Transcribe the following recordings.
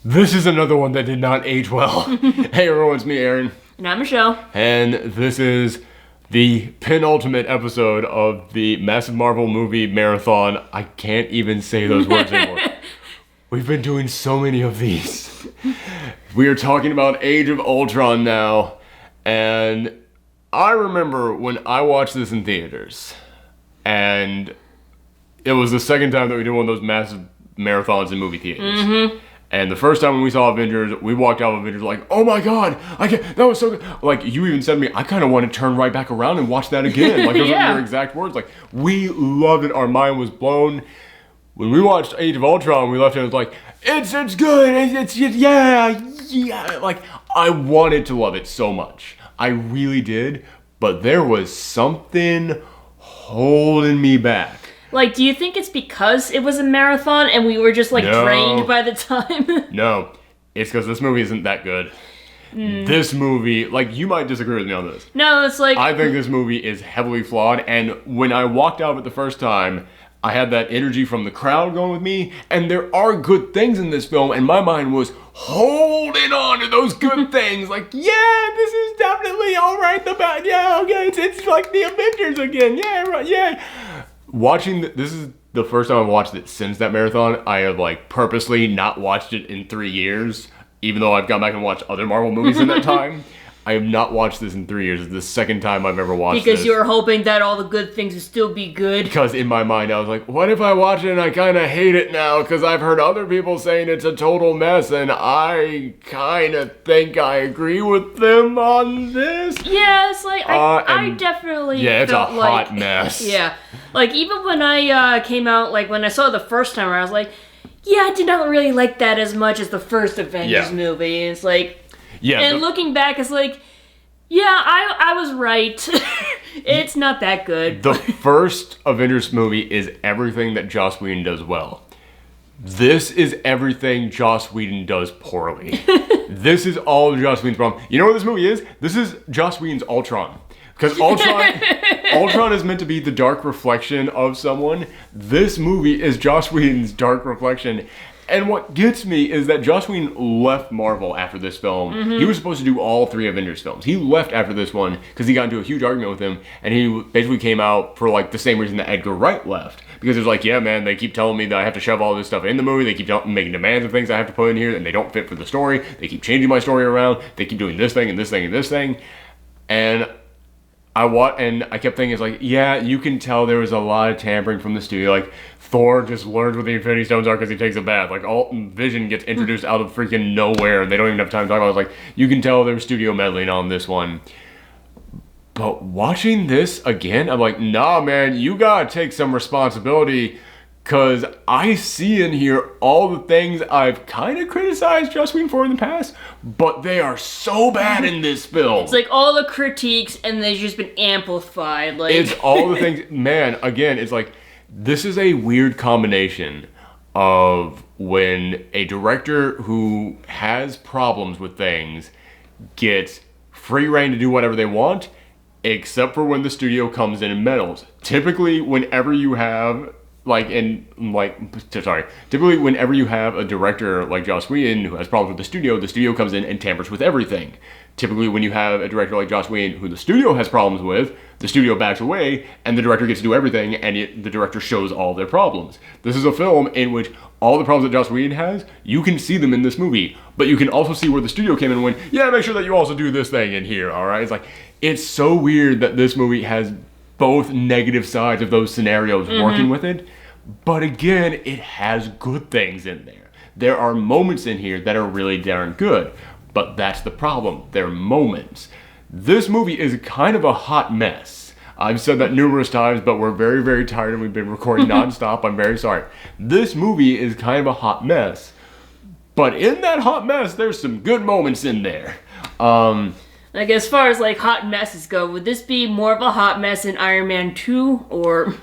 This is another one that did not age well. Hey everyone, it's me, Aaron. And I'm Michelle. And this is the penultimate episode of the massive Marvel movie marathon. I can't even say those words anymore. We've been doing so many of these. We are talking about Age of Ultron now. And I remember when I watched this in theaters. And it was the second time that we did one of those massive marathons in movie theaters. Mm-hmm. And the first time when we saw Avengers, we walked out of Avengers like, oh my god, that was so good. Like, you even said to me, I kind of want to turn right back around and watch that again. Like, those are your exact words. Like, we loved it. Our mind was blown. When we watched Age of Ultron, we left it, it was like, it's good. Yeah. Like, I wanted to love it so much. I really did. But there was something holding me back. Like, do you think it's because it was a marathon and we were just, drained by the time? No. It's because this movie isn't that good. This movie, you might disagree with me on this. No, it's like... I think this movie is heavily flawed, and when I walked out of it the first time, I had that energy from the crowd going with me, and there are good things in this film, and my mind was holding on to those good things. Like, yeah, this is definitely alright, it's like the Avengers again, yeah, right, yeah. This is the first time I've watched it since that marathon. I have purposely not watched it in 3 years, even though I've gone back and watched other Marvel movies in that time. I have not watched this in 3 years. It's the second time I've ever watched because this. you were hoping that all the good things would still be good. Because in my mind I was like, what if I watch it and I kind of hate it now because I've heard other people saying it's a total mess and I kind of think I agree with them on this? Yeah, it's like, I definitely it's felt a hot mess. Yeah. Even when I came out, when I saw it the first time, I was like, yeah, I did not really like that as much as the first Avengers movie. And it's like... Yeah, and looking back, it's like, yeah, I was right. It's not that good. The first Avengers movie is everything that Joss Whedon does well. This is everything Joss Whedon does poorly. This is all Joss Whedon's problem. You know what this movie is? This is Joss Whedon's Ultron. Because Ultron is meant to be the dark reflection of someone. This movie is Joss Whedon's dark reflection. And what gets me is that Joss Whedon left Marvel after this film. Mm-hmm. He was supposed to do all 3 Avengers films. He left after this one because he got into a huge argument with him, and he basically came out for the same reason that Edgar Wright left. Because it was yeah, man, they keep telling me that I have to shove all this stuff in the movie. They keep making demands of things I have to put in here, and they don't fit for the story. They keep changing my story around. They keep doing this thing and this thing and this thing. And I kept thinking, yeah, you can tell there was a lot of tampering from the studio. Thor just learns what the Infinity Stones are because he takes a bath. Vision gets introduced out of freaking nowhere, and they don't even have time to talk about it. You can tell there's studio meddling on this one. But watching this again, I'm like, nah, man, you gotta take some responsibility, because I see in here all the things I've kind of criticized Joss Whedon for in the past, but they are so bad in this film. It's all the critiques, and they've just been amplified. It's all the things, man, again, it's this is a weird combination of when a director who has problems with things gets free reign to do whatever they want, except for when the studio comes in and meddles. Typically, whenever you have typically whenever you have a director like Joss Whedon who has problems with the studio comes in and tampers with everything. Typically when you have a director like Joss Whedon who the studio has problems with, the studio backs away and the director gets to do everything, and the director shows all their problems. This is a film in which all the problems that Joss Whedon has, you can see them in this movie, but you can also see where the studio came in and went, yeah, make sure that you also do this thing in here, alright? It's so weird that this movie has both negative sides of those scenarios working with it. But again, it has good things in there. There are moments in here that are really darn good. But that's the problem. They're moments. This movie is kind of a hot mess. I've said that numerous times, but we're very, very tired and we've been recording nonstop. I'm very sorry. This movie is kind of a hot mess. But in that hot mess, there's some good moments in there. As far as hot messes go, would this be more of a hot mess in Iron Man 2 or...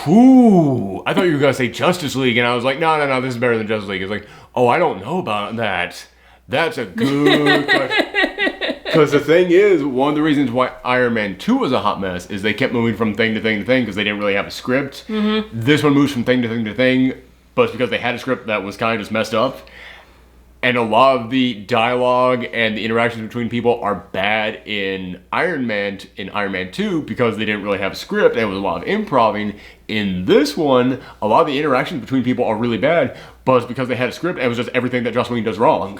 Ooh, I thought you were going to say Justice League, and I was like, no, this is better than Justice League. It's I don't know about that. That's a good question. Because the thing is, one of the reasons why Iron Man 2 was a hot mess is they kept moving from thing to thing to thing because they didn't really have a script. Mm-hmm. This one moves from thing to thing to thing, but it's because they had a script that was kind of just messed up. And a lot of the dialogue and the interactions between people are bad in Iron Man 2 because they didn't really have a script and it was a lot of improvising. In this one, a lot of the interactions between people are really bad, but it's because they had a script and it was just everything that Joss Whedon does wrong.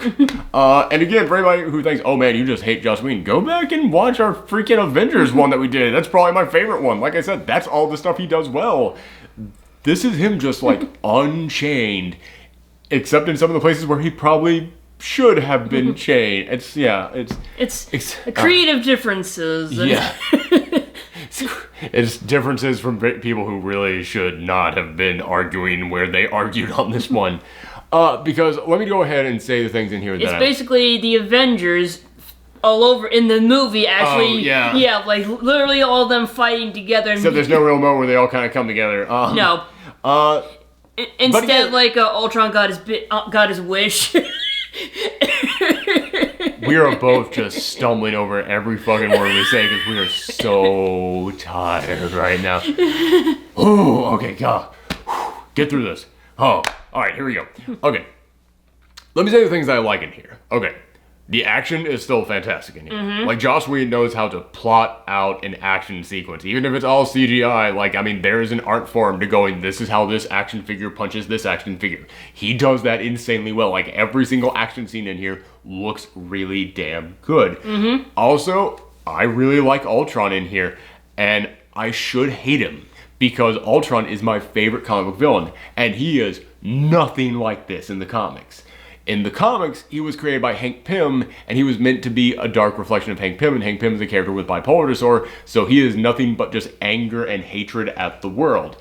And again, for anybody who thinks, oh man, you just hate Joss Whedon, go back and watch our freaking Avengers one that we did. That's probably my favorite one. Like I said, that's all the stuff he does well. This is him just like unchained. Except in some of the places where he probably should have been chained. It's creative differences. Yeah. It's differences from people who really should not have been arguing where they argued on this one. Because let me go ahead and say the things in here that it's basically the Avengers all over in the movie, actually. Oh, yeah. Like literally all of them fighting together. Except there's no real moment where they all kind of come together. No. Instead, Ultron got his wish. We are both just stumbling over every fucking word we say because we are so tired right now. Oh, okay, God. Get through this. Oh, all right, here we go. Okay. Let me say the things that I like in here. Okay. The action is still fantastic in here. Mm-hmm. Like, Joss Whedon knows how to plot out an action sequence. Even if it's all CGI, there is an art form to going, this is how this action figure punches this action figure. He does that insanely well. Like, every single action scene in here looks really damn good. Mm-hmm. Also, I really like Ultron in here. And I should hate him. Because Ultron is my favorite comic book villain. And he is nothing like this in the comics. In the comics, he was created by Hank Pym, and he was meant to be a dark reflection of Hank Pym, and Hank Pym is a character with bipolar disorder, so he is nothing but just anger and hatred at the world.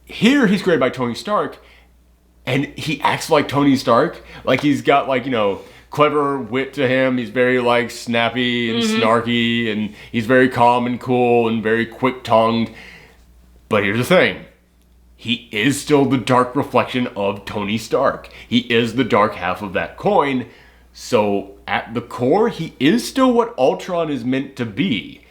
Here, he's created by Tony Stark, and he acts like Tony Stark. Like, he's got, clever wit to him. He's very, snappy and snarky, and he's very calm and cool and very quick-tongued. But here's the thing. He is still the dark reflection of Tony Stark. He is the dark half of that coin. So at the core, he is still what Ultron is meant to be.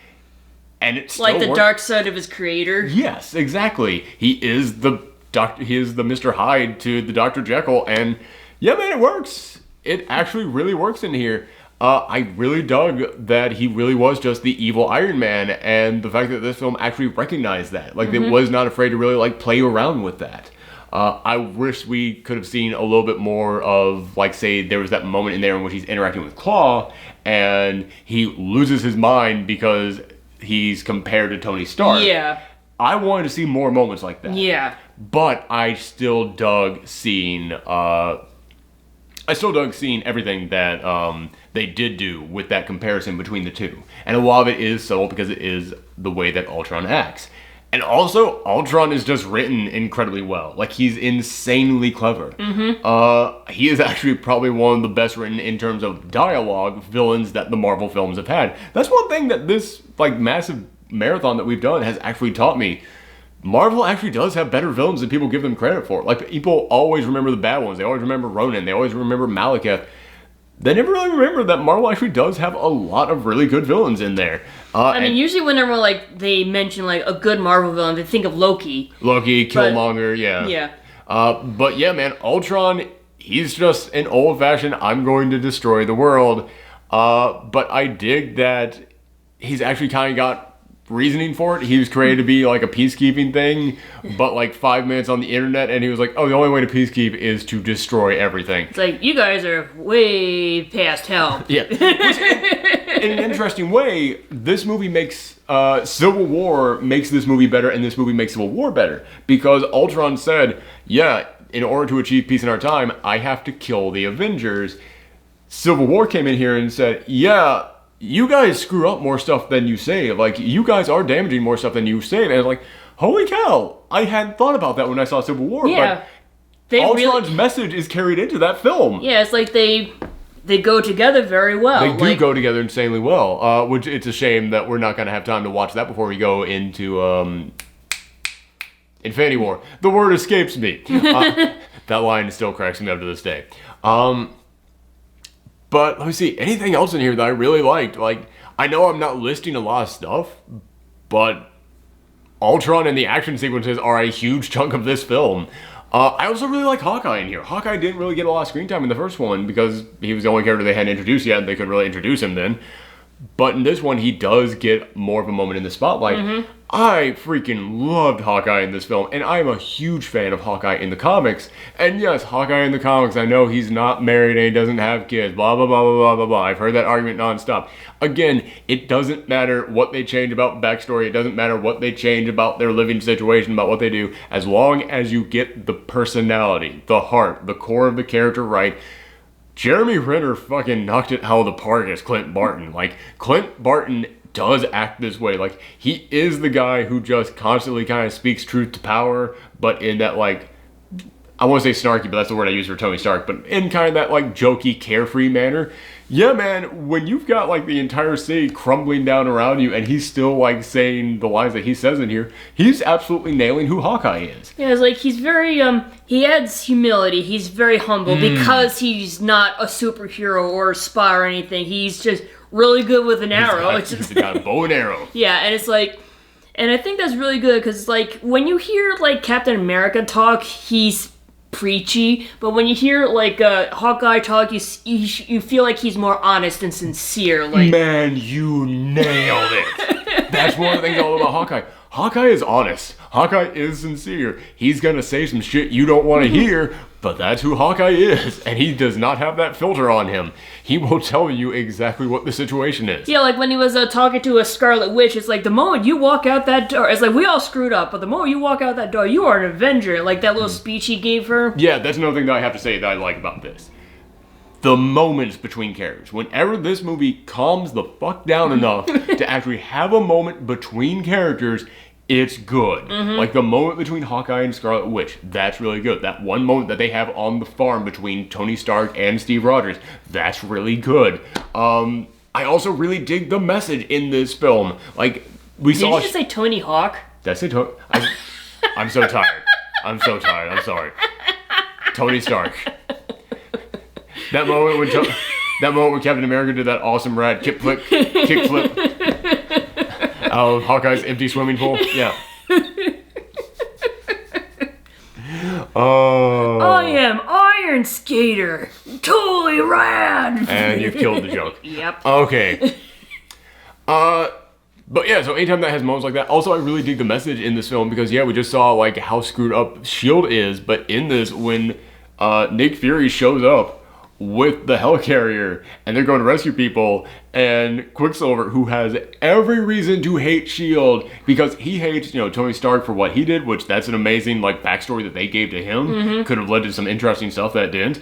And it's like the dark side of his creator. Yes, exactly. He is the Mr. Hyde to the Dr. Jekyll, and yeah, man, it works. It actually really works in here. I really dug that he really was just the evil Iron Man, and the fact that this film actually recognized that. It was not afraid to really, play around with that. I wish we could have seen a little bit more of, say, there was that moment in there in which he's interacting with Claw, and he loses his mind because he's compared to Tony Stark. Yeah. I wanted to see more moments like that. Yeah. But I still dug seeing everything that they did do with that comparison between the two. And a lot of it is subtle because it is the way that Ultron acts. And also, Ultron is just written incredibly well. He's insanely clever. Mm-hmm. He is actually probably one of the best written in terms of dialogue villains that the Marvel films have had. That's one thing that this, massive marathon that we've done has actually taught me. Marvel actually does have better villains than people give them credit for. People always remember the bad ones. They always remember Ronan. They always remember Malekith. They never really remember that Marvel actually does have a lot of really good villains in there. Usually whenever, they mention, a good Marvel villain, they think of Loki. Killmonger, yeah. Yeah. But yeah, man, Ultron, he's just an old-fashioned, I'm going to destroy the world. But I dig that he's actually kind of got reasoning for it. He was created to be a peacekeeping thing, but 5 minutes on the internet, and he was like, oh, the only way to peacekeep is to destroy everything. It's you guys are way past help. Yeah. In an interesting way, this movie makes Civil War makes this movie better, and this movie makes Civil War better, because Ultron said, yeah, in order to achieve peace in our time, I have to kill the Avengers. Civil War came in here and said, yeah, you guys screw up more stuff than you save. You guys are damaging more stuff than you save. And it's holy cow, I hadn't thought about that when I saw Civil War. Yeah. But Ultron's message is carried into that film. Yeah, it's they go together very well. They do go together insanely well. Which it's a shame that we're not going to have time to watch that before we go into Infinity War. The word escapes me. That line still cracks me up to this day. But let me see, anything else in here that I really liked? I know I'm not listing a lot of stuff, but Ultron and the action sequences are a huge chunk of this film. I also really like Hawkeye in here. Hawkeye didn't really get a lot of screen time in the first one because he was the only character they hadn't introduced yet, and they couldn't really introduce him then. But in this one, he does get more of a moment in the spotlight. I freaking loved Hawkeye in this film, and I am a huge fan of Hawkeye in the comics. And yes, Hawkeye in the comics, I know he's not married and he doesn't have kids, blah, blah, blah, blah, blah, blah, blah. I've heard that argument nonstop. Again, it doesn't matter what they change about backstory. It doesn't matter what they change about their living situation, about what they do. As long as you get the personality, the heart, the core of the character right, Jeremy Renner fucking knocked it out of the park as Clint Barton. Like, Clint Barton does act this way. Like, he is the guy who just constantly kind of speaks truth to power, but in that, like, I won't say snarky, but that's the word I use for Tony Stark, but in kind of that, like, jokey, carefree manner. Yeah, man, when you've got, like, the entire city crumbling down around you and he's still, like, saying the lines that he says in here, he's absolutely nailing who Hawkeye is. Yeah, it's like he's very, he adds humility. He's very humble because he's not a superhero or a spy or anything. He's just really good with an arrow. He's got a bow and arrow. Yeah, and it's like, and I think that's really good because, like, when you hear, like, Captain America talk, he's preachy, but when you hear like Hawkeye talk, you feel like he's more honest and sincere. Like, man, you nailed it. That's one of the things I love about Hawkeye. Hawkeye is honest. Hawkeye is sincere. He's gonna say some shit you don't want to hear, but that's who Hawkeye is, and he does not have that filter on him. He will tell you exactly what the situation is. Yeah, like when he was talking to a Scarlet Witch, it's like the moment you walk out that door, it's like we all screwed up, but the moment you walk out that door, you are an Avenger. Like that little speech he gave her. Yeah, that's another thing that I have to say that I like about this. The moments between characters. Whenever this movie calms the fuck down enough to actually have a moment between characters, it's good. Like the moment between Hawkeye and Scarlet Witch, that's really good. That one moment that they have on the farm between Tony Stark and Steve Rogers, that's really good. I also really dig the message in this film. Like, we saw... Did you just say Tony Hawk? Did I say Tony? I'm so tired. I'm so tired. I'm sorry. Tony Stark. That moment when Captain America did that awesome rad kick flip out of Hawkeye's empty swimming pool. Yeah. Oh. I am Iron Skater. Totally rad. And you've killed the joke. Yep. Okay. But yeah, so anytime that has moments like that, also I really dig the message in this film because yeah, we just saw like how screwed up S.H.I.E.L.D. is, but in this, when Nick Fury shows up with the helicarrier and they're going to rescue people, and Quicksilver, who has every reason to hate S.H.I.E.L.D. because he hates, Tony Stark for what he did, which that's an amazing like backstory that they gave to him. Could have led to some interesting stuff that didn't.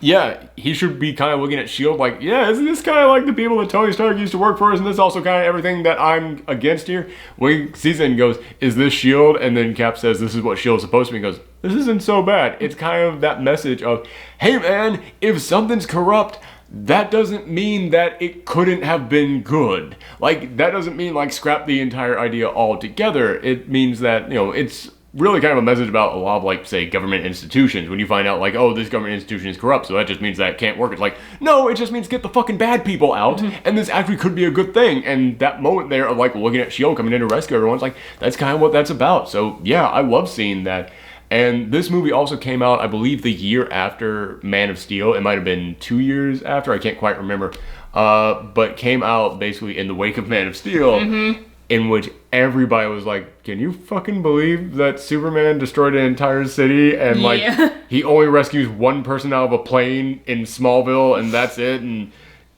Yeah, he should be kind of looking at S.H.I.E.L.D. like, yeah, isn't this kind of like the people that Tony Stark used to work for? Isn't this also kind of everything that I'm against here? When he sees it and goes, is this S.H.I.E.L.D.? And then Cap says, this is what S.H.I.E.L.D. is supposed to be. And goes, this isn't so bad. It's kind of that message of, hey man, if something's corrupt, that doesn't mean that it couldn't have been good. Like, that doesn't mean like scrap the entire idea altogether. It means that, it's really kind of a message about a lot of, like, say, government institutions. When you find out, like, oh, this government institution is corrupt, so that just means that it can't work. It's like, no, it just means get the fucking bad people out, and this actually could be a good thing. And that moment there of, like, looking at S.H.I.E.L.D. coming in to rescue everyone's like, that's kind of what that's about. So, yeah, I love seeing that. And this movie also came out, I believe, the year after Man of Steel. It might have been 2 years after, I can't quite remember. But came out basically in the wake of Man of Steel, in which everybody was like, can you fucking believe that Superman destroyed an entire city and like he only rescues one person out of a plane in Smallville and that's it? And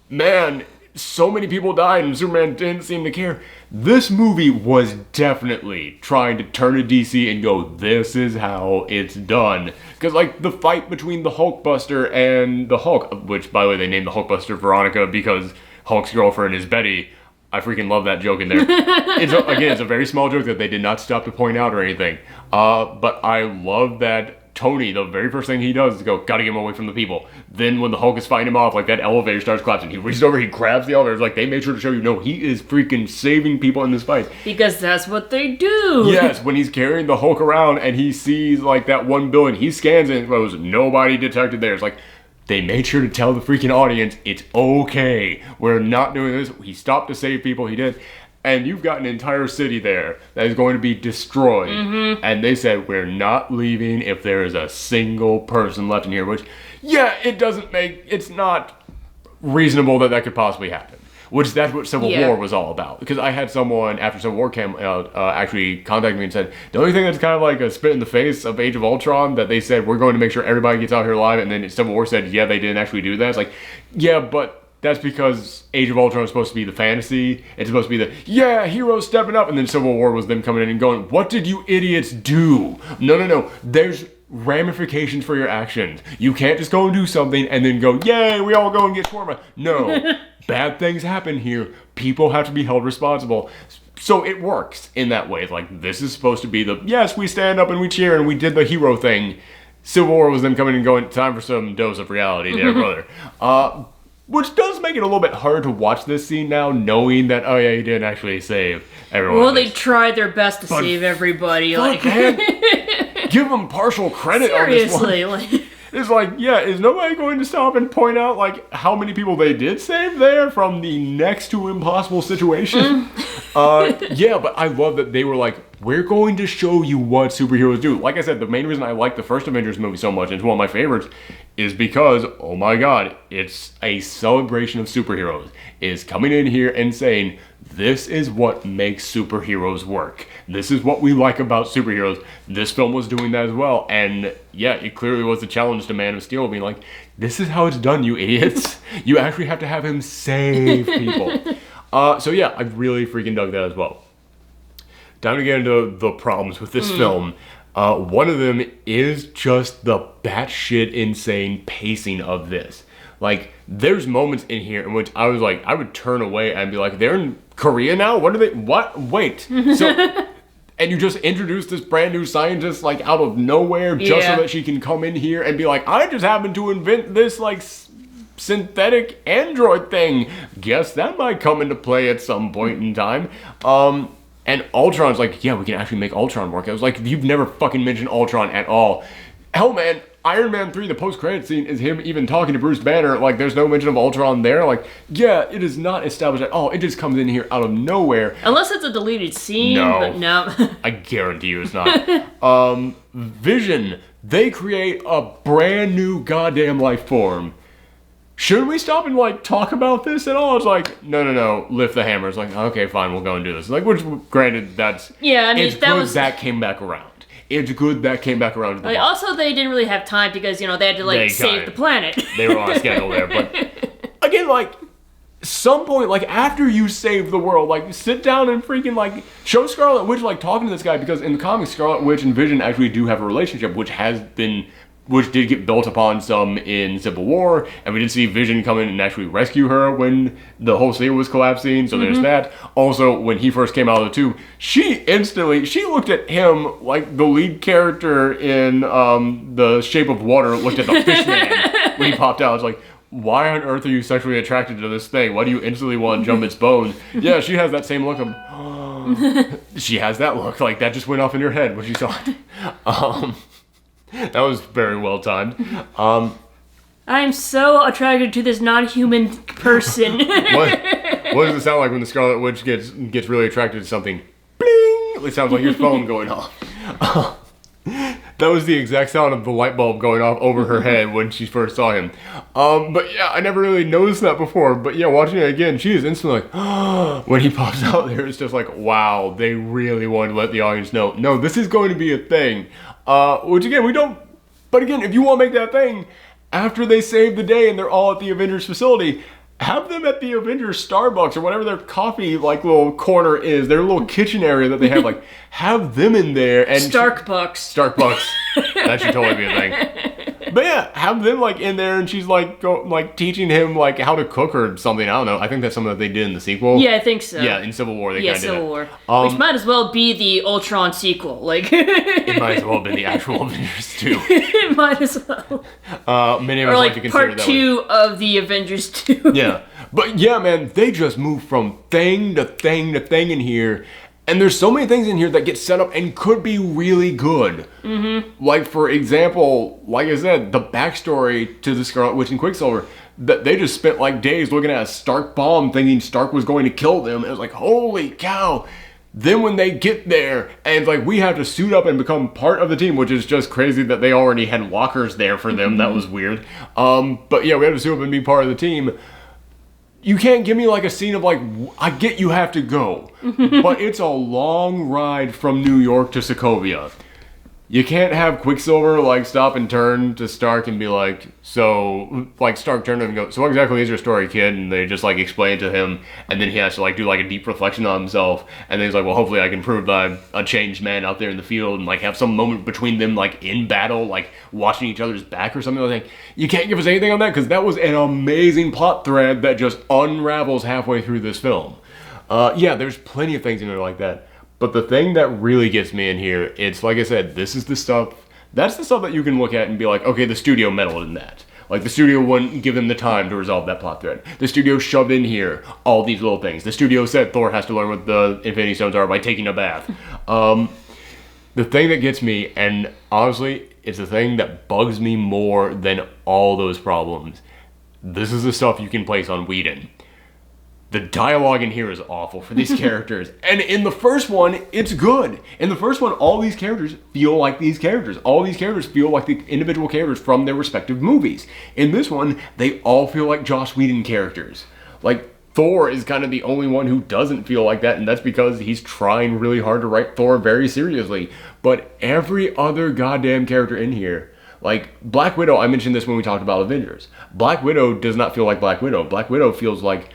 man, so many people died and Superman didn't seem to care. This movie was definitely trying to turn to DC and go, this is how it's done. Because like the fight between the Hulkbuster and the Hulk, which by the way they named the Hulkbuster Veronica because Hulk's girlfriend is Betty. I freaking love that joke in there. It's a very small joke that they did not stop to point out or anything. But I love that Tony, the very first thing he does is go, gotta get him away from the people. Then when the Hulk is fighting him off, like that elevator starts collapsing. He reaches over, he grabs the elevator. It's like they made sure to show you, no, he is freaking saving people in this fight. Because that's what they do. Yes, when he's carrying the Hulk around and he sees like that one building, he scans it and goes, nobody detected there. It's like, they made sure to tell the freaking audience, it's okay. We're not doing this. He stopped to save people. He did. and you've got an entire city there that is going to be destroyed. And they said, we're not leaving if there is a single person left in here, which, yeah, it's not reasonable that could possibly happen. Which that's what Civil War was all about. Because I had someone, after Civil War came out, actually contact me and said, the only thing that's kind of like a spit in the face of Age of Ultron, that they said, we're going to make sure everybody gets out here alive, and then Civil War said, yeah, they didn't actually do that. It's like, yeah, but that's because Age of Ultron is supposed to be the fantasy. It's supposed to be the, yeah, heroes stepping up, and then Civil War was them coming in and going, what did you idiots do? No. There's ramifications for your actions. You can't just go and do something and then go, yay, we all go and get shawarma. No. Bad things happen here. People have to be held responsible. So it works in that way. It's like, this is supposed to be the, yes, we stand up and we cheer and we did the hero thing. Civil War was them coming and going, time for some dose of reality there, brother. Which does make it a little bit hard to watch this scene now, knowing that, oh yeah, he didn't actually save everyone. Well, they tried their best to save everybody. Like, man, give them partial credit seriously, on this one. It's like, yeah, is nobody going to stop and point out, like, how many people they did save there from the next to impossible situation? Yeah, but I love that they were like, we're going to show you what superheroes do. Like I said, the main reason I like the first Avengers movie so much, and it's one of my favorites, is because, oh my god, it's a celebration of superheroes. Is coming in here and saying, this is what makes superheroes work. This is what we like about superheroes. This film was doing that as well. And yeah, it clearly was a challenge to Man of Steel, being like, this is how it's done, you idiots. You actually have to have him save people. So yeah, I really freaking dug that as well. Time to get into the problems with this film. One of them is just the batshit insane pacing of this. Like, there's moments in here in which I was like, I would turn away and be like, they're in Korea now? What are they? What? Wait. So, and you just introduce this brand new scientist, like, out of nowhere just so that she can come in here and be like, I just happened to invent this, like, synthetic android thing. Guess that might come into play at some point in time. And Ultron's like, yeah, we can actually make Ultron work. I was like, you've never fucking mentioned Ultron at all. Hell, man, Iron Man 3, the post-credit scene, is him even talking to Bruce Banner. Like, there's no mention of Ultron there. Like, yeah, it is not established at all. It just comes in here out of nowhere. Unless it's a deleted scene, but no. I guarantee you it's not. Vision, they create a brand new goddamn life form. Should we stop and, like, talk about this at all? It's like, no, lift the hammer. It's like, okay, fine, we'll go and do this. Like, which, granted, that's... Yeah, I mean, it's good that came back around. It's good that came back around to the Also, they didn't really have time because, you know, they had to, like, save the planet. They were on a schedule there, but... Again, like, some point, like, after you save the world, like, sit down and freaking, like, show Scarlet Witch, like, talking to this guy, because in the comics, Scarlet Witch and Vision actually do have a relationship, which did get built upon some in Civil War, and we did see Vision come in and actually rescue her when the whole city was collapsing, so there's that. Also, when he first came out of the tube, she looked at him like the lead character in The Shape of Water looked at the fish man when he popped out. It's like, why on earth are you sexually attracted to this thing? Why do you instantly want to jump its bones? Yeah, she has that same look of, she has that look, like that just went off in her head when she saw it. That was very well timed. I'm so attracted to this non-human person. What does it sound like when the Scarlet Witch gets really attracted to something? Bling! It sounds like your phone going off. That was the exact sound of the light bulb going off over her head when she first saw him. But yeah, I never really noticed that before. But yeah, watching it again, she is instantly like, when he pops out there, it's just like, wow, they really wanted to let the audience know, no, this is going to be a thing. Which again, we don't, but again, if you want to make that thing, after they save the day and they're all at the Avengers facility, have them at the Avengers Starbucks or whatever their coffee, like, little corner is, their little kitchen area that they have, like, have them in there and... Starkbucks. That should totally be a thing. But yeah, have them, like, in there and she's, like, teaching him, like, how to cook or something. I don't know. I think that's something that they did in the sequel. Yeah, I think so. Yeah, in Civil War they kind of did Civil War. Which might as well be the Ultron sequel. Like, it might as well have been the actual Avengers 2. It might as well. Many of us like to consider part 2 of the Avengers 2. Yeah. But yeah, man, they just move from thing to thing to thing in here. And there's so many things in here that get set up and could be really good. Mm-hmm. Like, for example, like I said, the backstory to the Scarlet Witch and Quicksilver, that they just spent like days looking at a Stark bomb thinking Stark was going to kill them. It was like, holy cow. Then when they get there, and it's like, we have to suit up and become part of the team, which is just crazy that they already had walkers there for them. That was weird. But yeah, we have to suit up and be part of the team. You can't give me like a scene of like, I get you have to go, but it's a long ride from New York to Sokovia. You can't have Quicksilver like stop and turn to Stark and be like, so, like Stark turned to him and go, so what exactly is your story, kid? And they just like explain to him, and then he has to like do like a deep reflection on himself, and then he's like, well, hopefully I can prove that I'm a changed man out there in the field, and like have some moment between them like in battle, like watching each other's back or something like that. You can't give us anything on that, because that was an amazing plot thread that just unravels halfway through this film. Yeah, there's plenty of things in there like that. But the thing that really gets me in here, it's like I said, this is the stuff, that's the stuff that you can look at and be like, okay, the studio meddled in that. Like, the studio wouldn't give them the time to resolve that plot thread. The studio shoved in here all these little things. The studio said Thor has to learn what the Infinity Stones are by taking a bath. The thing that gets me, and honestly, it's the thing that bugs me more than all those problems. This is the stuff you can place on Whedon. The dialogue in here is awful for these characters. And in the first one, it's good. In the first one, all these characters feel like these characters. All these characters feel like the individual characters from their respective movies. In this one, they all feel like Joss Whedon characters. Like, Thor is kind of the only one who doesn't feel like that, and that's because he's trying really hard to write Thor very seriously. But every other goddamn character in here, like Black Widow, I mentioned this when we talked about Avengers. Black Widow does not feel like Black Widow. Black Widow feels like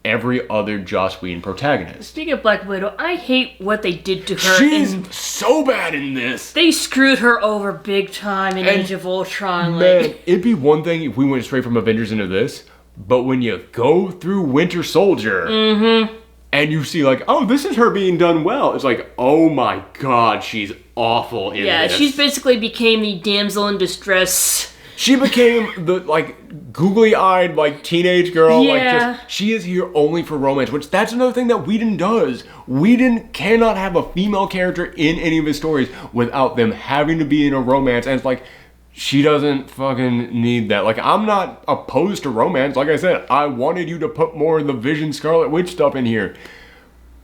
every other Joss Whedon protagonist. Speaking of Black Widow, I hate what they did to her. She's so bad in this. They screwed her over big time in Age of Ultron. Man, it'd be one thing if we went straight from Avengers into this, but when you go through Winter Soldier, and you see like, oh, this is her being done well, it's like, oh my god, she's awful in this. Yeah, she's basically became the damsel in distress. She became the, like, googly-eyed, like, teenage girl. Yeah. Like, just, she is here only for romance, which that's another thing that Whedon does. Whedon cannot have a female character in any of his stories without them having to be in a romance. And it's like, she doesn't fucking need that. Like, I'm not opposed to romance. Like I said, I wanted you to put more of the Vision Scarlet Witch stuff in here.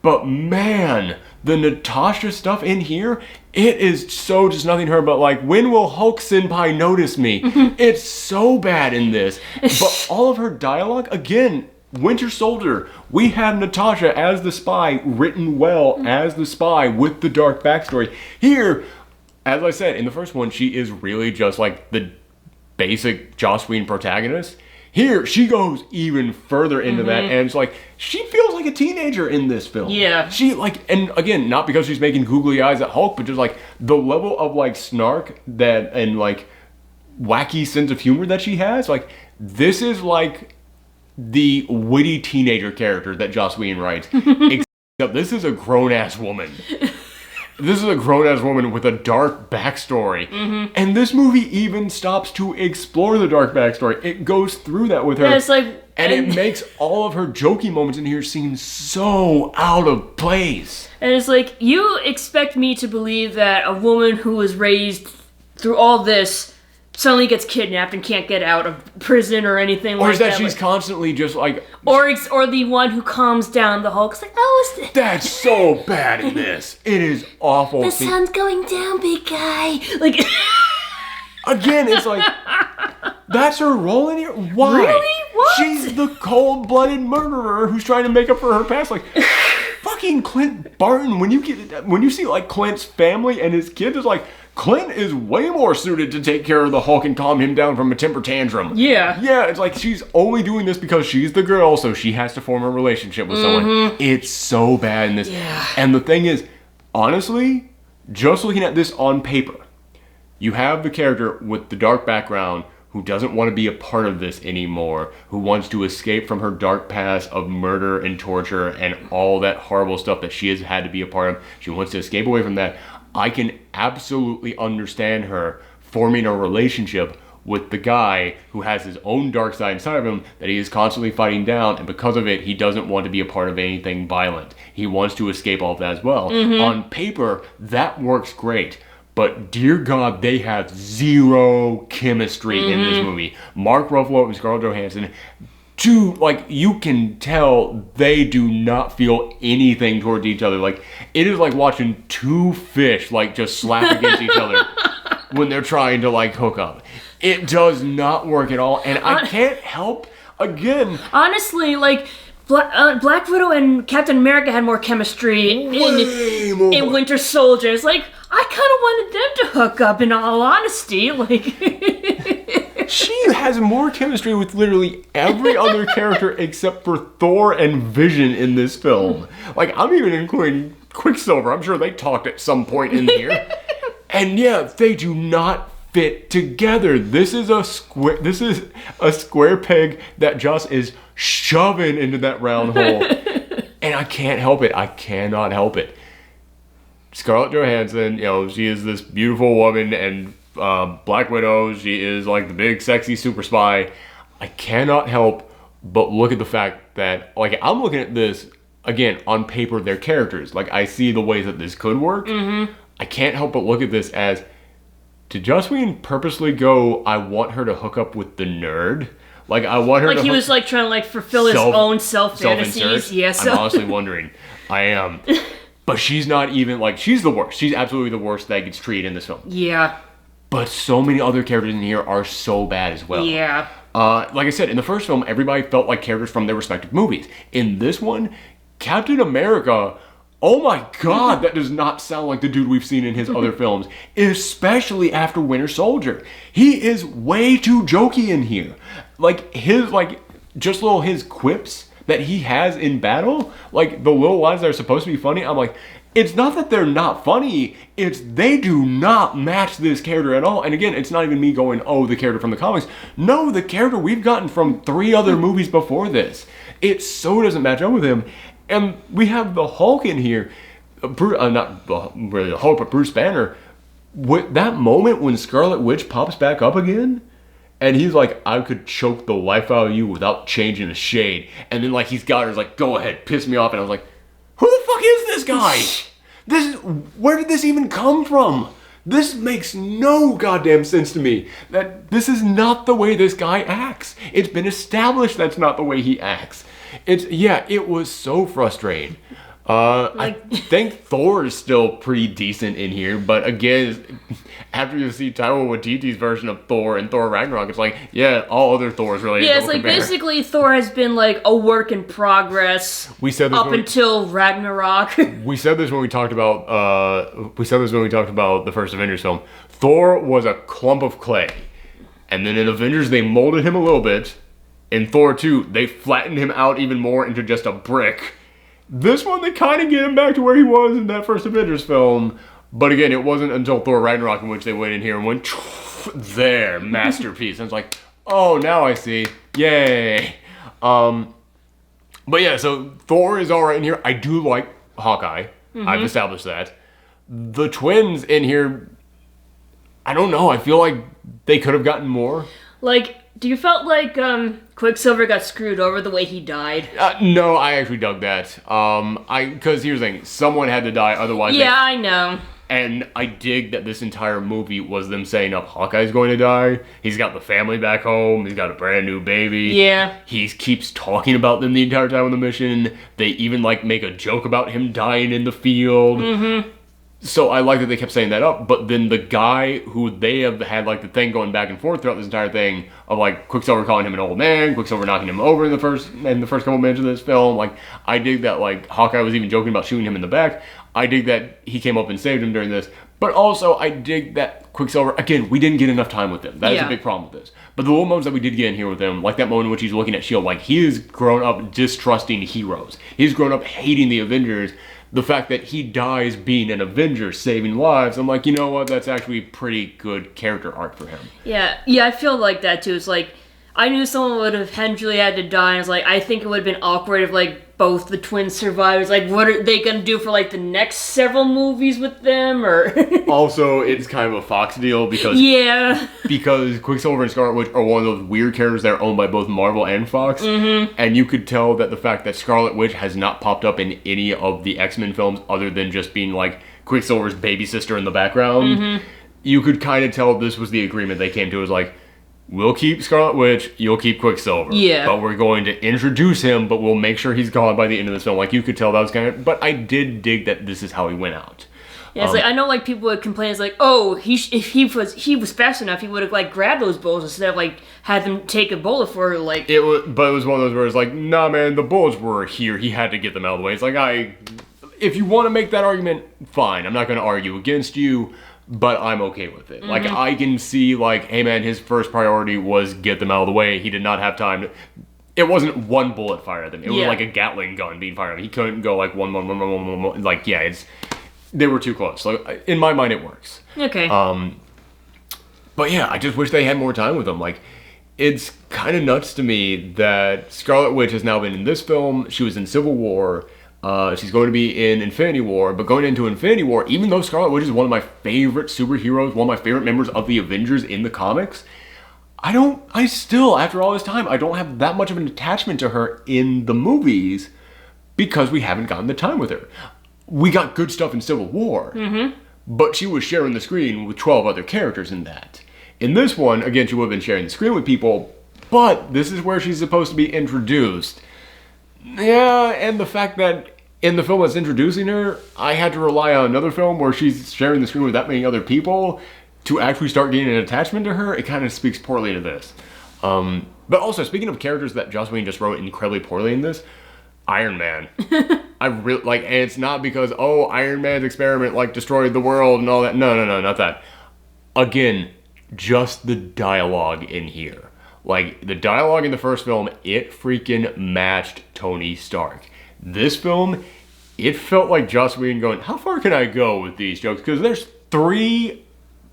But man, the Natasha stuff in here, it is so just nothing to her but like, when will Hulk Senpai notice me? It's so bad in this. But all of her dialogue, again, Winter Soldier, we have Natasha as the spy, written well as the spy with the dark backstory. Here, as I said, in the first one, she is really just like the basic Joss Whedon protagonist. Here, she goes even further into that, and it's like, she feels like a teenager in this film. Yeah. She, like, and again, not because she's making googly eyes at Hulk, but just, like, the level of, like, snark that, and, like, wacky sense of humor that she has, like, this is, like, the witty teenager character that Joss Whedon writes. Except this is a grown-ass woman. This is a grown-ass woman with a dark backstory. And this movie even stops to explore the dark backstory. It goes through that with her. Yeah, it's like, and it makes all of her jokey moments in here seem so out of place. And it's like, you expect me to believe that a woman who was raised through all this suddenly gets kidnapped and can't get out of prison or anything like that. Or is that she's constantly just like... Or the one who calms down the Hulk. It's like, oh... That's so bad in this. It is awful. The sun's going down, big guy. Like... Again, it's like... That's her role in here? Why? Really? What? She's the cold-blooded murderer who's trying to make up for her past. Like... Fucking Clint Barton, when you see like Clint's family and his kids, it's like Clint is way more suited to take care of the Hulk and calm him down from a temper tantrum. Yeah. Yeah, it's like she's only doing this because she's the girl, so she has to form a relationship with someone. It's so bad in this. Yeah. And the thing is, honestly, just looking at this on paper, you have the character with the dark background who doesn't want to be a part of this anymore, who wants to escape from her dark past of murder and torture and all that horrible stuff that she has had to be a part of. She wants to escape away from that. I can absolutely understand her forming a relationship with the guy who has his own dark side inside of him that he is constantly fighting down, and because of it, he doesn't want to be a part of anything violent. He wants to escape all of that as well. On paper, that works great. But dear God, they have zero chemistry in this movie. Mark Ruffalo and Scarlett Johansson, you can tell they do not feel anything towards each other. Like, it is like watching two fish, like, just slap against each other when they're trying to, like, hook up. It does not work at all, and I can't help, again... Honestly, like... Black Widow and Captain America had more chemistry in Winter Soldier. It's like, I kind of wanted them to hook up, in all honesty. Like, she has more chemistry with literally every other character except for Thor and Vision in this film. Like, I'm even including Quicksilver. I'm sure they talked at some point in here. And yeah, they do not fit together. This is a square peg that just is shoving into that round hole. And I can't help it. I cannot help it. Scarlett Johansson, she is this beautiful woman, and Black Widow, she is like the big sexy super spy. I cannot help but look at the fact that, like, I'm looking at this, again, on paper, they're characters. Like, I see the ways that this could work. I can't help but look at this as, did Joss Whedon purposely go, I want her to hook up with the nerd? Like, I want her to... Like, he was, like, trying to, like, fulfill his own self-fantasies. Yes. I'm honestly wondering. I am. But she's not even, like, she's the worst. She's absolutely the worst that gets treated in this film. Yeah. But so many other characters in here are so bad as well. Yeah. Like I said, in the first film, everybody felt like characters from their respective movies. In this one, Captain America... Oh my God, that does not sound like the dude we've seen in his other films, especially after Winter Soldier. He is way too jokey in here. Like, his quips that he has in battle, like, the little lines that are supposed to be funny, I'm like, it's not that they're not funny, it's they do not match this character at all. And again, it's not even me going, oh, the character from the comics. No, the character we've gotten from 3 other movies before this. It so doesn't match up with him. And we have the Hulk in here, not really the Hulk, but Bruce Banner. With that moment when Scarlet Witch pops back up again, and he's like, I could choke the life out of you without changing a shade. And then, like, he's got her, he's like, go ahead, piss me off. And I was like, who the fuck is this guy? Where did this even come from? This makes no goddamn sense to me. That this is not the way this guy acts. It's been established that's not the way he acts. It was so frustrating. I think Thor is still pretty decent in here, but again, after you see Taika Waititi's version of Thor and Thor Ragnarok, it's like, yeah, all other Thors really. Yeah, it's like basically Thor has been like a work in progress. We said this until Ragnarok. We said this when we talked about the first Avengers film. Thor was a clump of clay, and then in Avengers they molded him a little bit. In Thor 2, they flattened him out even more into just a brick. This one, they kind of get him back to where he was in that first Avengers film. But again, it wasn't until Thor Ragnarok in which they went in here and went, there, masterpiece. And it's like, oh, now I see. Yay. But yeah, so Thor is alright in here. I do like Hawkeye. I've established that. The twins in here, I don't know. I feel like they could have gotten more. Like... Do you felt like Quicksilver got screwed over the way he died? No, I actually dug that. Because here's the thing, someone had to die, otherwise... Yeah, I know. And I dig that this entire movie was them saying up Hawkeye's going to die. He's got the family back home. He's got a brand new baby. Yeah. He keeps talking about them the entire time on the mission. They even, like, make a joke about him dying in the field. So I like that they kept saying that up, but then the guy who they have had, like, the thing going back and forth throughout this entire thing of, like, Quicksilver calling him an old man, Quicksilver knocking him over in the first couple minutes of this film. Like, I dig that, like, Hawkeye was even joking about shooting him in the back. I dig that he came up and saved him during this. But also, I dig that Quicksilver, again, we didn't get enough time with him. That is a big problem with this. But the little moments that we did get in here with him, like that moment in which he's looking at S.H.I.E.L.D., like, he has grown up distrusting heroes. He's grown up hating the Avengers. The fact that he dies being an Avenger, saving lives, I'm like, you know what? That's actually pretty good character arc for him. Yeah, I feel like that too. It's like, I knew someone would have eventually had to die, and it's like, I think it would have been awkward if, like, both the twins survived. Like, what are they gonna do for, like, the next several movies with them, or... Also, it's kind of a Fox deal, because... Yeah. Because Quicksilver and Scarlet Witch are one of those weird characters that are owned by both Marvel and Fox, and you could tell that the fact that Scarlet Witch has not popped up in any of the X-Men films, other than just being, like, Quicksilver's baby sister in the background, you could kind of tell this was the agreement they came to. It was like, we'll keep Scarlet Witch, you'll keep Quicksilver. Yeah. But we're going to introduce him, but we'll make sure he's gone by the end of this film. Like, you could tell that was kind of... But I did dig that this is how he went out. Yeah, it's like, I know, like, people would complain, it's like, oh, if he was fast enough, he would have, like, grabbed those bullets instead of, like, had them take a bullet for, like... But it was one of those where it's like, nah, man, the bullets were here. He had to get them out of the way. It's like, if you want to make that argument, fine. I'm not going to argue against you, but I'm okay with it. Like, I can see, like, hey, man, his first priority was get them out of the way. He did not have time to... It wasn't one bullet fired at them. It was like a Gatling gun being fired at him. He couldn't go, like, one. Like, yeah, they were too close. So, in my mind, it works. Okay. But yeah, I just wish they had more time with them. Like, it's kind of nuts to me that Scarlet Witch has now been in this film. She was in Civil War. She's going to be in Infinity War, but going into Infinity War, even though Scarlet Witch is one of my favorite superheroes, one of my favorite members of the Avengers in the comics, I still, after all this time, I don't have that much of an attachment to her in the movies because we haven't gotten the time with her. We got good stuff in Civil War, but she was sharing the screen with 12 other characters in that. In this one, again, she would have been sharing the screen with people, but this is where she's supposed to be introduced. Yeah, and the fact that in the film that's introducing her, I had to rely on another film where she's sharing the screen with that many other people to actually start getting an attachment to her, it kind of speaks poorly to this. But also, speaking of characters that Joss Whedon just wrote incredibly poorly in this, Iron Man. I really, like, and it's not because, oh, Iron Man's experiment, like, destroyed the world and all that. No, not that. Again, just the dialogue in here. Like, the dialogue in the first film, it freaking matched Tony Stark. This film, it felt like Joss Whedon going, how far can I go with these jokes? Because there's 3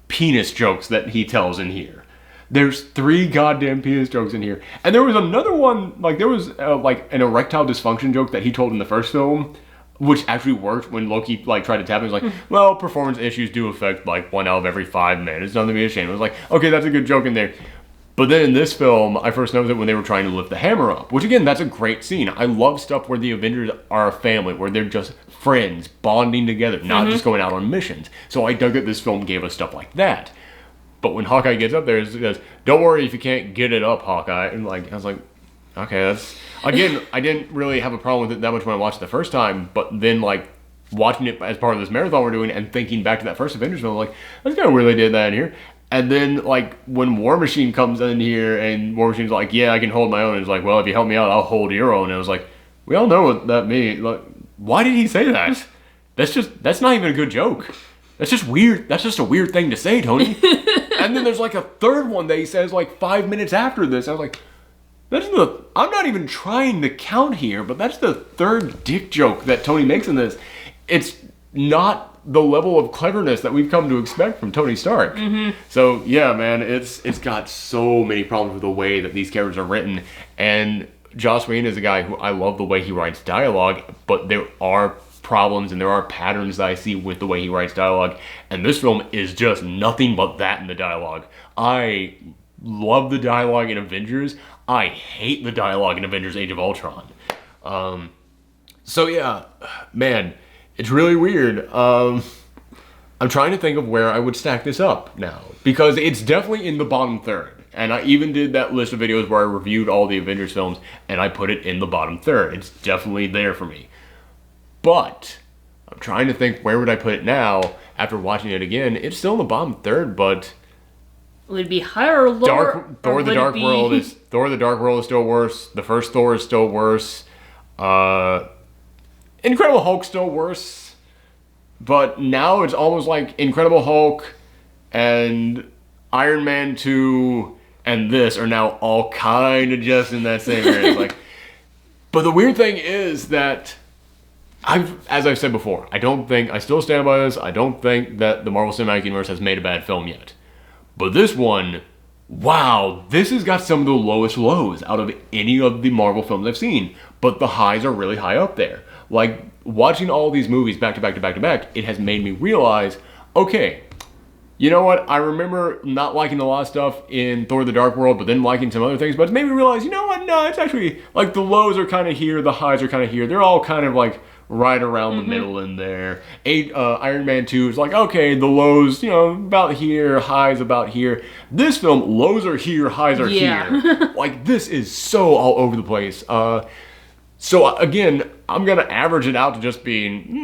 penis jokes that he tells in here. There's 3 goddamn penis jokes in here. And there was another one, like, there was, like, an erectile dysfunction joke that he told in the first film, which actually worked when Loki, like, tried to tap him. He was like, well, performance issues do affect, like, 1 out of every 5 men. It's nothing to be ashamed of. I was like, okay, that's a good joke in there. But then in this film, I first noticed it when they were trying to lift the hammer up. Which, again, that's a great scene. I love stuff where the Avengers are a family, where they're just friends, bonding together, not just going out on missions. So I dug that this film gave us stuff like that. But when Hawkeye gets up there, he goes, don't worry if you can't get it up, Hawkeye. And, like, I was like, okay, that's... Again, I didn't really have a problem with it that much when I watched it the first time, but then, like, watching it as part of this marathon we're doing and thinking back to that first Avengers film, like, that's kind of weird they did that in here. And then, like, when War Machine comes in here and War Machine's like, yeah, I can hold my own. And it's like, well, if you help me out, I'll hold your own. And I was like, we all know what that means. Like, why did he say that? That's not even a good joke. That's just weird. That's just a weird thing to say, Tony. And then there's, like, a third one that he says, like, 5 minutes after this. I was like, I'm not even trying to count here, but that's the third dick joke that Tony makes in this. It's not the level of cleverness that we've come to expect from Tony Stark. So yeah, man, it's got so many problems with the way that these characters are written, and Joss Whedon is a guy who I love the way he writes dialogue, but there are problems and there are patterns that I see with the way he writes dialogue, and this film is just nothing but that in the dialogue. I love the dialogue in Avengers. I hate the dialogue in Avengers Age of Ultron. So yeah, man, it's really weird. I'm trying to think of where I would stack this up now, because it's definitely in the bottom third. And I even did that list of videos where I reviewed all the Avengers films, and I put it in the bottom third. It's definitely there for me. But I'm trying to think, where would I put it now after watching it again? It's still in the bottom third, but would it be higher or lower? Thor: The Dark World is still worse. The first Thor is still worse. Incredible Hulk's still worse, but now it's almost like Incredible Hulk and Iron Man 2 and this are now all kind of just in that same area. It's like, but the weird thing is that as I've said before, I still stand by this. I don't think that the Marvel Cinematic Universe has made a bad film yet. But this one wow, this has got some of the lowest lows out of any of the Marvel films I've seen, but the highs are really high up there. Like, watching all these movies back to back to back to back, it has made me realize, okay, you know what, I remember not liking a lot of stuff in Thor the Dark World, but then liking some other things, but it's made me realize, you know what, no, it's actually, like, the lows are kind of here, the highs are kind of here, they're all kind of, like, right around the middle in there. Iron Man 2 is like, okay, the lows, you know, about here, highs about here. This film, lows are here, highs are here. Like, this is so all over the place. So again, I'm gonna average it out to just being,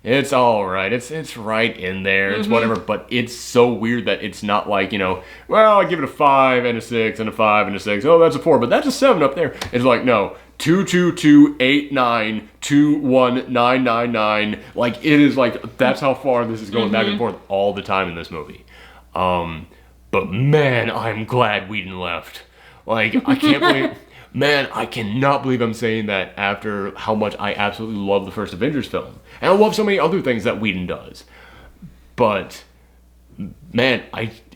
it's all right. It's right in there. It's whatever. But it's so weird that it's not like, you know, well, I give it a 5 and a 6 and a 5 and a 6. Oh, that's a 4, but that's a 7 up there. It's like, no, 2, 2, 2, 8, 9, 2, 1, 9, 9, 9. Like, it is like, that's how far this is going back and forth all the time in this movie. But man, I'm glad Whedon left. Like, I can't believe, man, I cannot believe I'm saying that after how much I absolutely love the first Avengers film. And I love so many other things that Whedon does. But, man,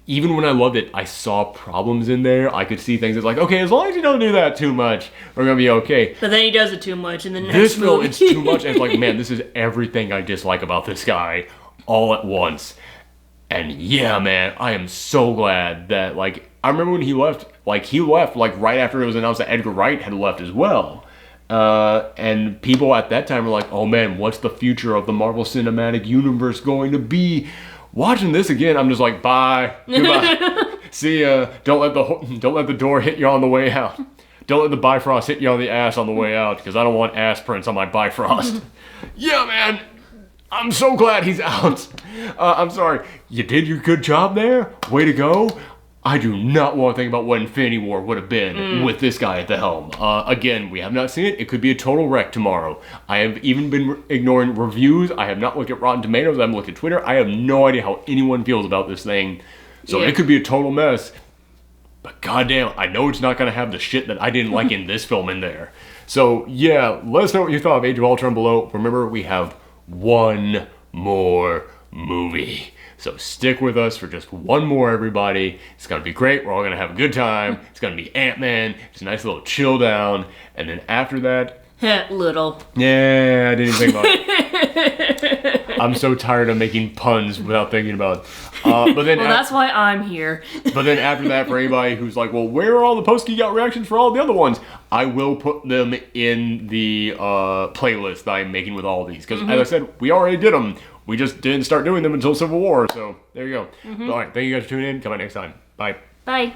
even when I loved it, I saw problems in there. I could see things that's like, okay, as long as you don't do that too much, we're going to be okay. But then he does it too much in the next This film, movie. it's too much. And it's like, man, this is everything I dislike about this guy all at once. And yeah, man, I am so glad that, like, I remember when he left, like, right after it was announced that Edgar Wright had left as well. And people at that time were like, oh man, what's the future of the Marvel Cinematic Universe going to be? Watching this again, I'm just like, bye, goodbye, see ya. Don't let the door hit you on the way out. Don't let the Bifrost hit you on the ass on the way out, because I don't want ass prints on my Bifrost. Yeah, man, I'm so glad he's out. I'm sorry, you did your good job there. Way to go. I do not want to think about what Infinity War would have been with this guy at the helm. Again, we have not seen it. It could be a total wreck tomorrow. I have even been ignoring reviews. I have not looked at Rotten Tomatoes. I haven't looked at Twitter. I have no idea how anyone feels about this thing. So it could be a total mess. But goddamn, I know it's not going to have the shit that I didn't like in this film in there. So yeah, let us know what you thought of Age of Ultron below. Remember, we have one more movie. So stick with us for just one more, everybody. It's going to be great. We're all going to have a good time. It's going to be Ant-Man. It's a nice little chill down. And then after that... little. Yeah, I didn't think about it. I'm so tired of making puns without thinking about it. But then well, that's why I'm here. But then after that, for anybody who's like, well, where are all the post-Geekout reactions for all the other ones? I will put them in the playlist that I'm making with all of these. Because as I said, we already did them. We just didn't start doing them until Civil War, so there you go. All right, thank you guys for tuning in. Come back next time. Bye. Bye.